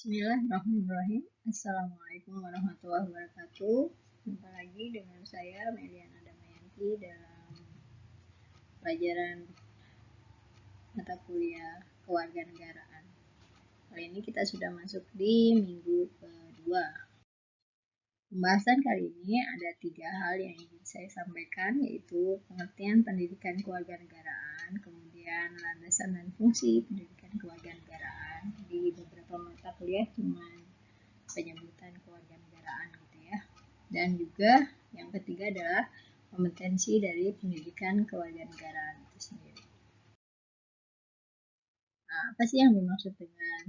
Bismillahirrahmanirrahim. Assalamualaikum warahmatullahi wabarakatuh. Jumpa lagi dengan saya Meliana Damayanti dalam pelajaran mata kuliah kewarganegaraan. Kali ini kita sudah masuk di minggu kedua. Pembahasan kali ini ada 3 hal yang ingin saya sampaikan, yaitu pengertian pendidikan kewarganegaraan, kemudian landasan dan fungsi pendidikan kewarganegaraan. Di beberapa mata kuliah cuma penyebutan kewarganegaraan gitu ya. Dan juga yang ketiga adalah kompetensi dari pendidikan kewarganegaraan itu sendiri. Nah, apa sih yang dimaksud dengan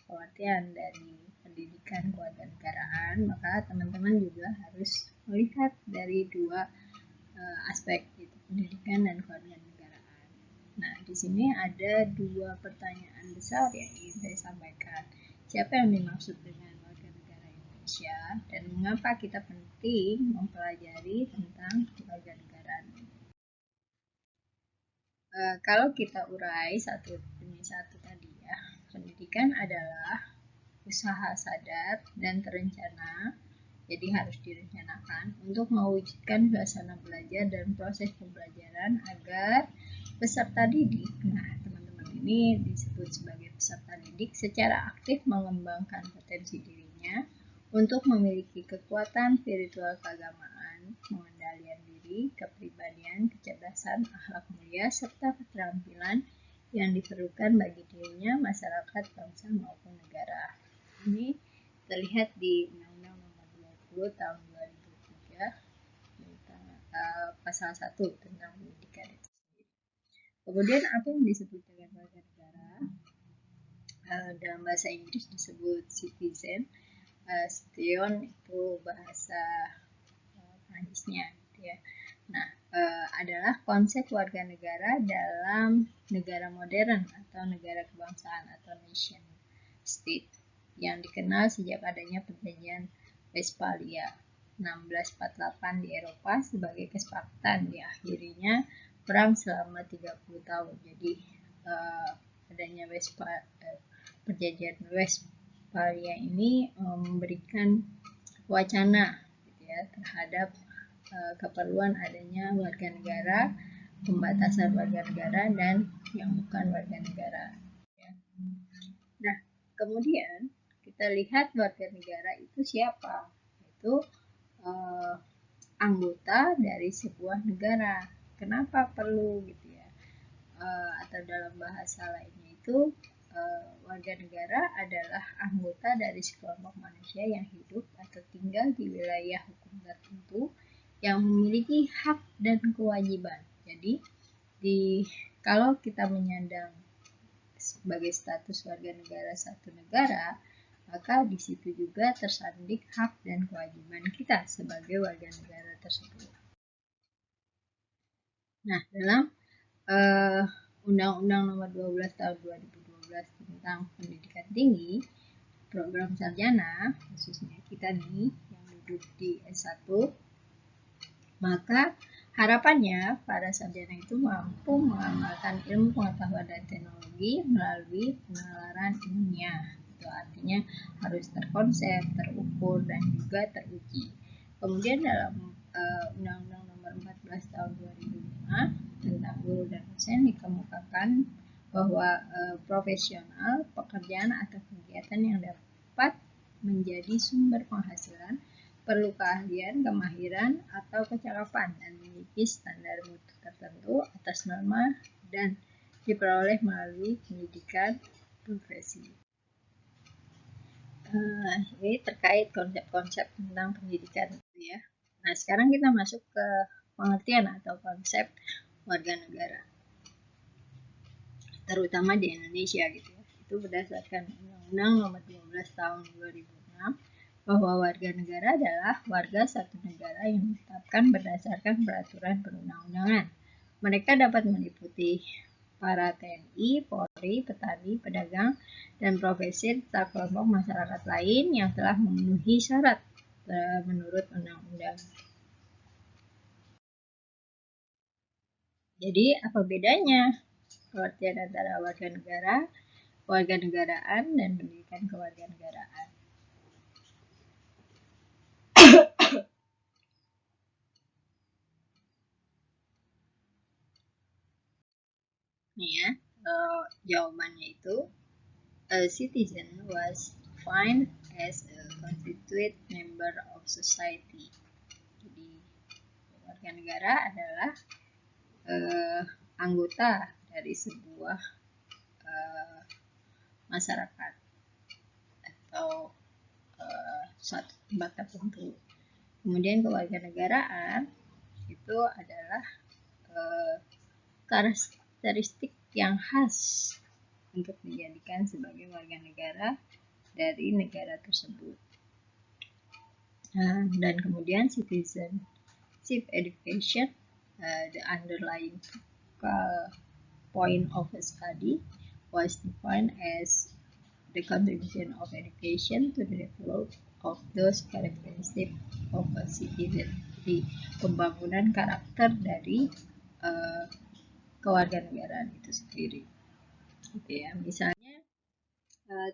pengertian dari pendidikan kewarganegaraan? Maka teman-teman juga harus melihat dari dua aspek, yaitu pendidikan dan kewarganegaraan. Nah, di sini ada dua pertanyaan besar yang ingin saya sampaikan. Siapa yang dimaksud dengan warga negara Indonesia dan mengapa kita penting mempelajari tentang kewarganegaraan? Kalau kita urai satu demi satu tadi ya, pendidikan adalah usaha sadar dan terencana, jadi harus direncanakan untuk mewujudkan suasana belajar dan proses pembelajaran agar peserta didik, nah teman-teman ini disebut sebagai peserta didik, secara aktif mengembangkan potensi dirinya untuk memiliki kekuatan spiritual keagamaan, pengendalian diri, kepribadian, kecerdasan, akhlak mulia, serta keterampilan yang diperlukan bagi dirinya, masyarakat, bangsa maupun negara. Ini terlihat di Undang-Undang Nomor 20 Tahun 2003 tentang pasal 1 tentang pendidikan itu sendiri. Kemudian apa yang disebut dengan warga negara? Dalam bahasa Inggris disebut citizen, citizen itu bahasa Prancisnya gitu ya. Nah, adalah konsep warga negara dalam negara modern atau negara kebangsaan atau nation state yang dikenal sejak adanya perjanjian Westphalia 1648 di Eropa sebagai kesepakatan diakhirinya perang selama 30 tahun. Jadi adanya perjanjian Westphalia ini memberikan wacana gitu ya, terhadap keperluan adanya warga negara, pembatasan warga negara dan yang bukan warga negara. Ya. Nah, kemudian kita lihat warga negara itu siapa? Itu anggota dari sebuah negara. Kenapa perlu gitu ya? Atau dalam bahasa lainnya itu warga negara adalah anggota dari sekelompok manusia yang hidup atau tinggal di wilayah hukum tertentu yang memiliki hak dan kewajiban. Jadi kalau kita menyandang sebagai status warga negara satu negara, maka di situ juga tersandik hak dan kewajiban kita sebagai warga negara tersebut. Nah, dalam Undang-Undang Nomor 12 Tahun 2012 tentang Pendidikan Tinggi, program sarjana, khususnya kita nih yang duduk di S1, maka harapannya para sarjana itu mampu mengamalkan ilmu pengetahuan dan teknologi melalui penalaran ilmiah. Itu artinya harus terkonsep, terukur, dan juga teruji. Kemudian dalam Undang-Undang Nomor 14 Tahun 2005 tentang guru dan dosen dikemukakan bahwa profesional, pekerjaan atau kegiatan yang dapat menjadi sumber penghasilan perlu keahlian, kemahiran, atau kecakapan dan memiliki standar mutu tertentu atas norma dan diperoleh melalui pendidikan profesi. Ini terkait konsep-konsep tentang pendidikan ya. Nah, sekarang kita masuk ke pengertian atau konsep warga negara, terutama di Indonesia gitu ya. Itu berdasarkan Undang-Undang Nomor 12 Tahun 2006 bahwa warga negara adalah warga satu negara yang ditetapkan berdasarkan peraturan perundang-undangan. Mereka dapat meliputi para TNI, Polri, petani, pedagang, dan profesi serta kelompok masyarakat lain yang telah memenuhi syarat menurut undang-undang. Jadi, apa bedanya pengertian antara warga negara kewarganegaraan dan pendidikan kewarganegaraan. Nih ya, jawabannya itu a citizen was defined as a constituent member of society. Jadi warga negara adalah anggota dari sebuah masyarakat atau suatu tempat tertentu. Kemudian kewarganegaraan itu adalah karakteristik yang khas untuk dijadikan sebagai warga negara dari negara tersebut. Dan kemudian citizenship education, the underlying point of the study, was defined as the contribution of education to the development of those characteristics of a citizen. Jadi pembangunan karakter dari kewarganegaraan itu sendiri. Gitu ya. Misalnya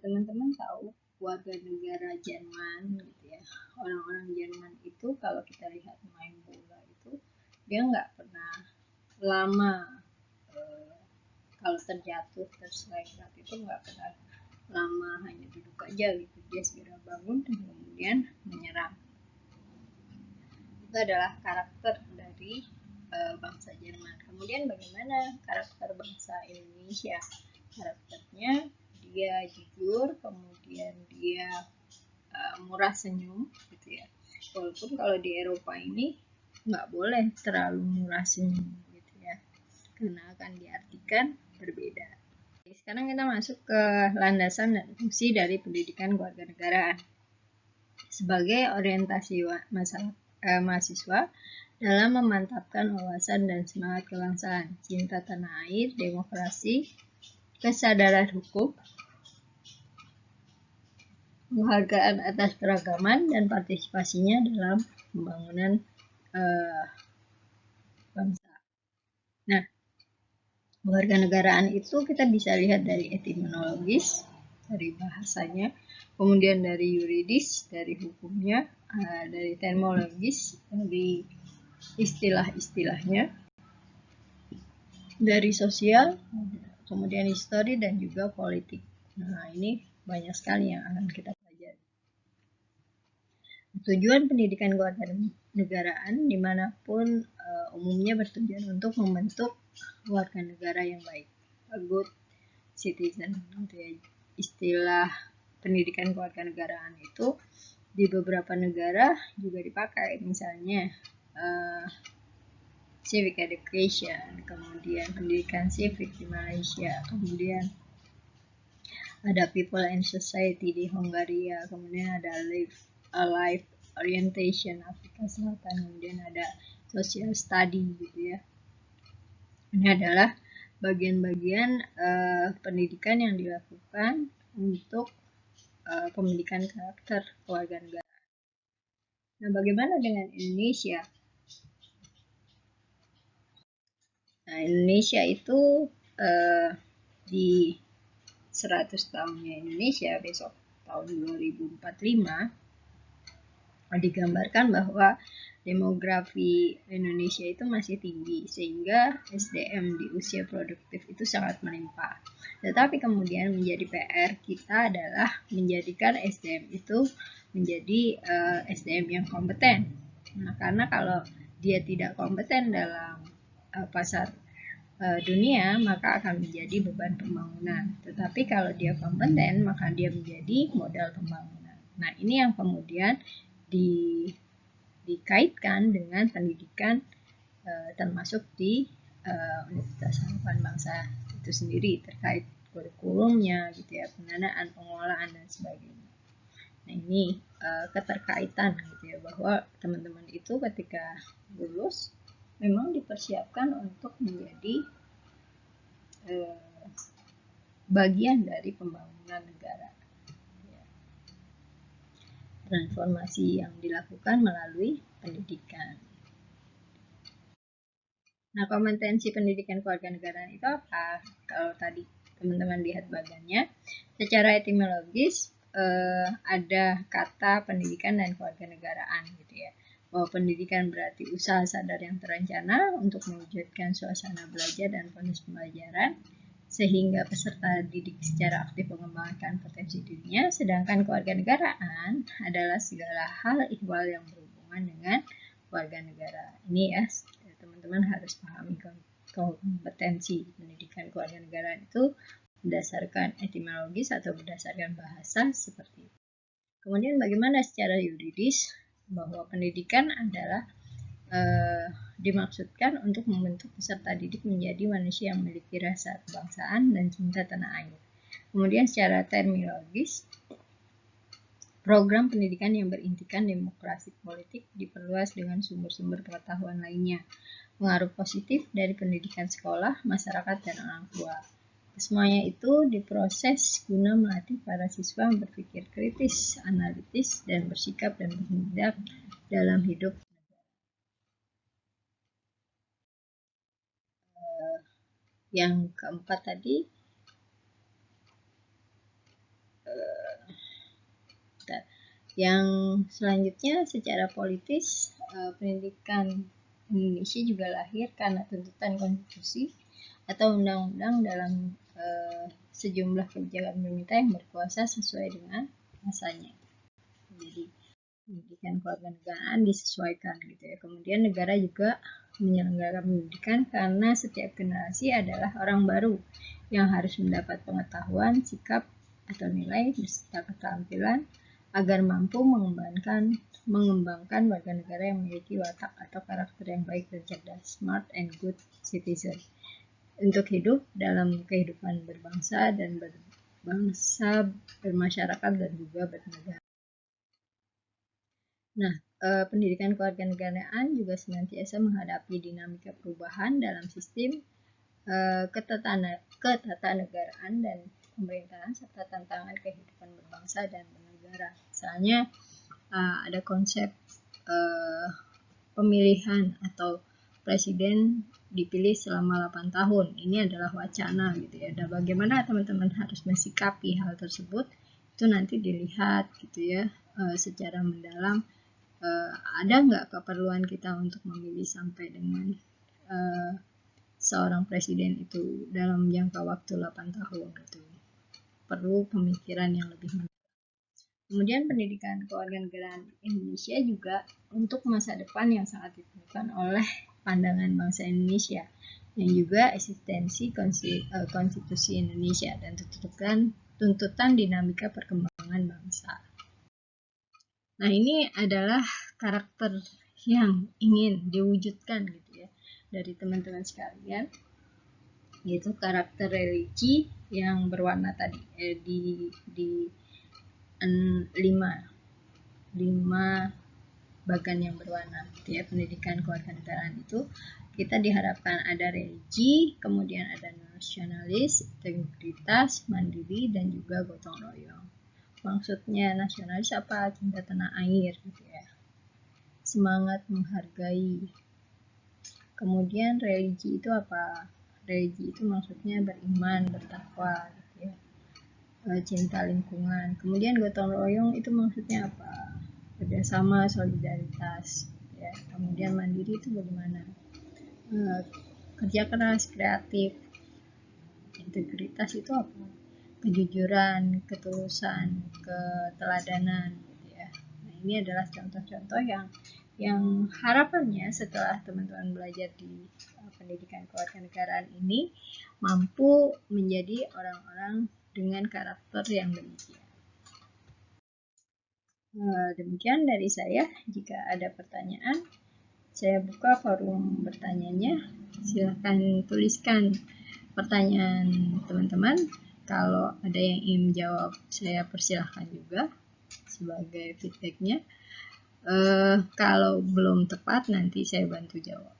teman-teman tahu warga negara Jerman gitu ya. Orang-orang Jerman itu kalau kita lihat main bola itu dia nggak pernah lama kalau terjatuh terselekat itu nggak pernah lama, hanya duduk aja gitu, dia segera bangun dan kemudian menyerang. Itu adalah karakter dari bangsa Jerman. Kemudian bagaimana karakter bangsa Indonesia? Karakternya dia jujur, kemudian dia murah senyum gitu ya. Walaupun kalau di Eropa ini nggak boleh terlalu murah senyum gitu ya, karena akan diartikan berbeda. Sekarang kita masuk ke landasan dan fungsi dari pendidikan kewarganegaraan sebagai orientasi mahasiswa dalam memantapkan wawasan dan semangat kebangsaan, cinta tanah air, demokrasi, kesadaran hukum, penghargaan atas keragaman, dan partisipasinya dalam pembangunan bangsa. Nah, kewarganegaraan itu kita bisa lihat dari etimologis, dari bahasanya, kemudian dari yuridis, dari hukumnya, dari terminologis, dari istilah-istilahnya, dari sosial, kemudian histori, dan juga politik. Nah, ini banyak sekali yang akan kita pelajari. Tujuan pendidikan kewarganegaraan dimanapun umumnya bertujuan untuk membentuk warga negara yang baik, a good citizen. Istilah pendidikan kewarganegaraan itu di beberapa negara juga dipakai, misalnya civic education, kemudian pendidikan civic di Malaysia, kemudian ada people and society di Hongaria, kemudian ada life orientation Afrika Selatan, kemudian ada social study gitu ya. Ini adalah bagian-bagian pendidikan yang dilakukan untuk pendidikan karakter kewarganegaraan. Nah, bagaimana dengan Indonesia? Nah, Indonesia itu di 100 tahunnya Indonesia besok tahun 2045 digambarkan bahwa demografi Indonesia itu masih tinggi sehingga SDM di usia produktif itu sangat melimpah. Tetapi kemudian menjadi PR kita adalah menjadikan SDM itu menjadi SDM yang kompeten. Nah, karena kalau dia tidak kompeten dalam pasar dunia, maka akan menjadi beban pembangunan. Tetapi kalau dia kompeten, maka dia menjadi modal pembangunan. Nah, ini yang kemudian dikaitkan dengan pendidikan termasuk di Universitas Harapan Bangsa itu sendiri, terkait kurikulumnya gitu ya, pendanaan, pengelolaan, dan sebagainya. Nah, ini keterkaitan gitu ya, bahwa teman-teman itu ketika lulus memang dipersiapkan untuk menjadi bagian dari pembangunan negara. Transformasi yang dilakukan melalui pendidikan. Nah, kompetensi pendidikan kewarganegaraan itu apa? Kalau tadi teman-teman lihat bagannya. Secara etimologis ada kata pendidikan dan kewarganegaraan gitu ya. Bahwa pendidikan berarti usaha sadar yang terencana untuk mewujudkan suasana belajar dan proses pembelajaran sehingga peserta didik secara aktif mengembangkan potensi dirinya, sedangkan kewarganegaraan adalah segala hal ihwal yang berhubungan dengan warga negara. Ini ya, teman-teman harus pahami kompetensi pendidikan kewarganegaraan itu berdasarkan etimologis atau berdasarkan bahasa seperti itu. Kemudian bagaimana secara yuridis? Bahwa pendidikan adalah dimaksudkan untuk membentuk peserta didik menjadi manusia yang memiliki rasa kebangsaan dan cinta tanah air. Kemudian secara terminologis, program pendidikan yang berintikan demokrasi politik diperluas dengan sumber-sumber pengetahuan lainnya. Pengaruh positif dari pendidikan sekolah, masyarakat, dan orang tua. Semuanya itu diproses guna melatih para siswa berpikir kritis, analitis, dan bersikap dan bertindak dalam hidup. Yang keempat tadi, yang selanjutnya secara politis, pendidikan Indonesia juga lahir karena tuntutan konstitusi atau undang-undang dalam sejumlah kebijakan pemerintah yang berkuasa sesuai dengan masanya. Jadi pendidikan kewarganegaraan disesuaikan gitu ya. Kemudian negara juga menyelenggarakan pendidikan karena setiap generasi adalah orang baru yang harus mendapat pengetahuan, sikap, atau nilai beserta keterampilan agar mampu mengembangkan warga negara yang memiliki watak atau karakter yang baik dan cerdas, smart and good citizen, untuk hidup dalam kehidupan berbangsa dan bermasyarakat dan juga bernegara. Nah, pendidikan kewarganegaraan juga senantiasa menghadapi dinamika perubahan dalam sistem ketatanegaraan dan pemerintahan serta tantangan kehidupan berbangsa dan bernegara. Misalnya ada konsep pemilihan atau presiden dipilih selama 8 tahun. Ini adalah wacana gitu ya. Dan bagaimana teman-teman harus mensikapi hal tersebut itu nanti dilihat gitu ya secara mendalam. Ada nggak keperluan kita untuk memilih sampai dengan seorang presiden itu dalam jangka waktu 8 tahun gitu. Perlu pemikiran yang lebih mendalam. Kemudian pendidikan kewarganegaraan Indonesia juga untuk masa depan yang sangat ditentukan oleh pandangan bangsa Indonesia yang juga eksistensi konstitusi Indonesia dan tuntutan dinamika perkembangan bangsa. Nah, ini adalah karakter yang ingin diwujudkan gitu ya dari teman-teman sekalian, yaitu karakter religi yang berwarna tadi di 5 bagan yang berwarna gitu ya. Pendidikan kewarganegaraan itu kita diharapkan ada religi, kemudian ada nasionalis, integritas, mandiri, dan juga gotong royong. Maksudnya nasionalis apa? Cinta tanah air gitu ya. Semangat menghargai. Kemudian religi itu apa? Religi itu maksudnya beriman, bertakwa gitu ya. Cinta lingkungan. Kemudian gotong royong itu maksudnya apa? Kerjasama, solidaritas ya. Kemudian mandiri itu bagaimana? Kerja keras, kreatif. Integritas itu apa? Kejujuran, ketulusan, keteladanan gitu ya. Nah, ini adalah contoh-contoh yang harapannya setelah teman-teman belajar di pendidikan kewarganegaraan ini mampu menjadi orang-orang dengan karakter yang demikian. Demikian dari saya. Jika ada pertanyaan, saya buka forum bertanyanya. Silahkan tuliskan pertanyaan teman-teman. Kalau ada yang ingin menjawab, saya persilahkan juga sebagai feedbacknya. Kalau belum tepat, nanti saya bantu jawab.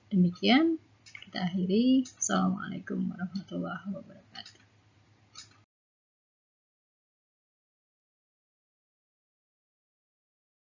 Demikian, kita akhiri. Assalamualaikum warahmatullahi wabarakatuh.